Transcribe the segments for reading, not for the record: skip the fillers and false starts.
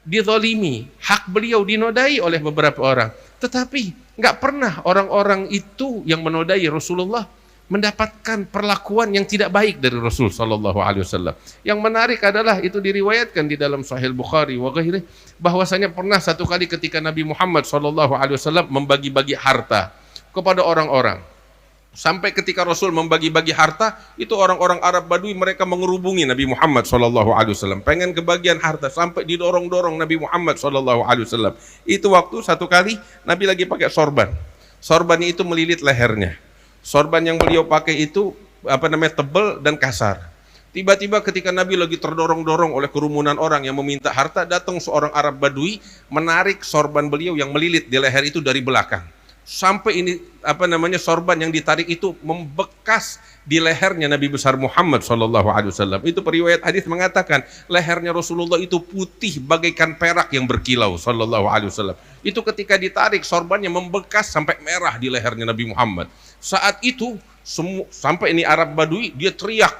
dizalimi, hak beliau dinodai oleh beberapa orang. Tetapi nggak pernah orang-orang itu yang menodai Rasulullah mendapatkan perlakuan yang tidak baik dari Rasul sallallahu alaihi wasallam. Yang menarik adalah itu diriwayatkan di dalam Sahih Bukhari wa ghairihi bahwasanya pernah satu kali ketika Nabi Muhammad sallallahu alaihi wasallam membagi-bagi harta kepada orang-orang. Sampai ketika Rasul membagi-bagi harta, itu orang-orang Arab Badui mereka mengerubungi Nabi Muhammad SAW. Pengen kebagian harta, sampai didorong-dorong Nabi Muhammad SAW. Itu waktu satu kali Nabi lagi pakai sorban. Sorbannya itu melilit lehernya. Sorban yang beliau pakai itu tebal dan kasar. Tiba-tiba ketika Nabi lagi terdorong-dorong oleh kerumunan orang yang meminta harta, datang seorang Arab Badui menarik sorban beliau yang melilit di leher itu dari belakang. Sampai ini sorban yang ditarik itu membekas di lehernya Nabi besar Muhammad SAW. Itu periwayat hadis mengatakan lehernya Rasulullah itu putih bagaikan perak yang berkilau SAW. Itu ketika ditarik sorbannya membekas sampai merah di lehernya Nabi Muhammad. Saat itu sampai ini Arab Badui dia teriak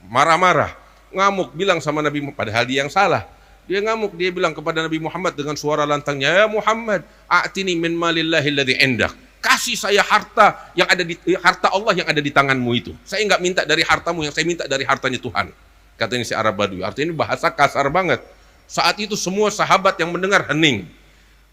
marah-marah, ngamuk, bilang sama Nabi Muhammad, padahal dia yang salah. Dia ngamuk, dia bilang kepada Nabi Muhammad dengan suara lantangnya, "Ya Muhammad, a'tini min malillahi alladhi indak." Kasih saya harta yang ada di harta Allah yang ada di tanganmu itu. Saya enggak minta dari hartamu, yang saya minta dari hartanya Tuhan. Katanya si Arab Badui. Artinya ini bahasa kasar banget. Saat itu semua sahabat yang mendengar hening,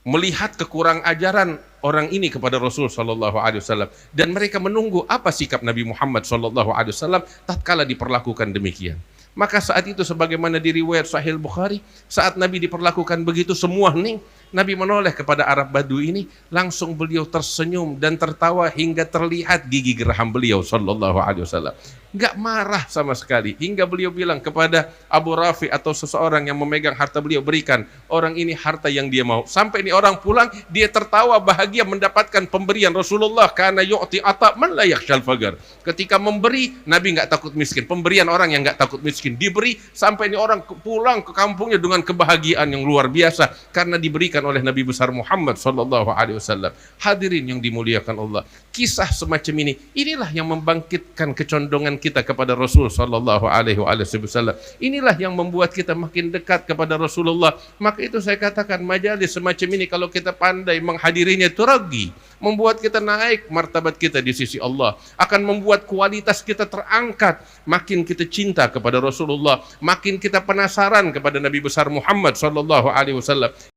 melihat kekurang ajaran orang ini kepada Rasul sallallahu alaihi wasallam, dan mereka menunggu apa sikap Nabi Muhammad sallallahu alaihi wasallam tatkala diperlakukan demikian. Maka saat itu sebagaimana diriwayat Sahih Bukhari, saat Nabi diperlakukan begitu semua hening, Nabi menoleh kepada Arab Badui ini, langsung beliau tersenyum dan tertawa hingga terlihat gigi geraham beliau sallallahu alaihi wasallam. Enggak marah sama sekali, hingga beliau bilang kepada Abu Rafi atau seseorang yang memegang harta beliau, berikan orang ini harta yang dia mau. Sampai ini orang pulang, dia tertawa bahagia mendapatkan pemberian Rasulullah, karena yu'ti ata man la yakhshal fagar. Ketika memberi, Nabi enggak takut miskin. Pemberian orang yang enggak takut miskin diberi, sampai ini orang pulang ke kampungnya dengan kebahagiaan yang luar biasa karena diberikan oleh Nabi besar Muhammad sallallahu alaihi wasallam. Hadirin yang dimuliakan Allah, kisah semacam inilah yang membangkitkan kecondongan kita kepada Rasul sallallahu alaihi wasallam. Inilah yang membuat kita makin dekat kepada Rasulullah. Maka itu saya katakan majalis semacam ini kalau kita pandai menghadirinya, turagi, membuat kita naik martabat kita di sisi Allah, akan membuat kualitas kita terangkat. Makin kita cinta kepada Rasulullah, makin kita penasaran kepada Nabi besar Muhammad sallallahu alaihi wasallam.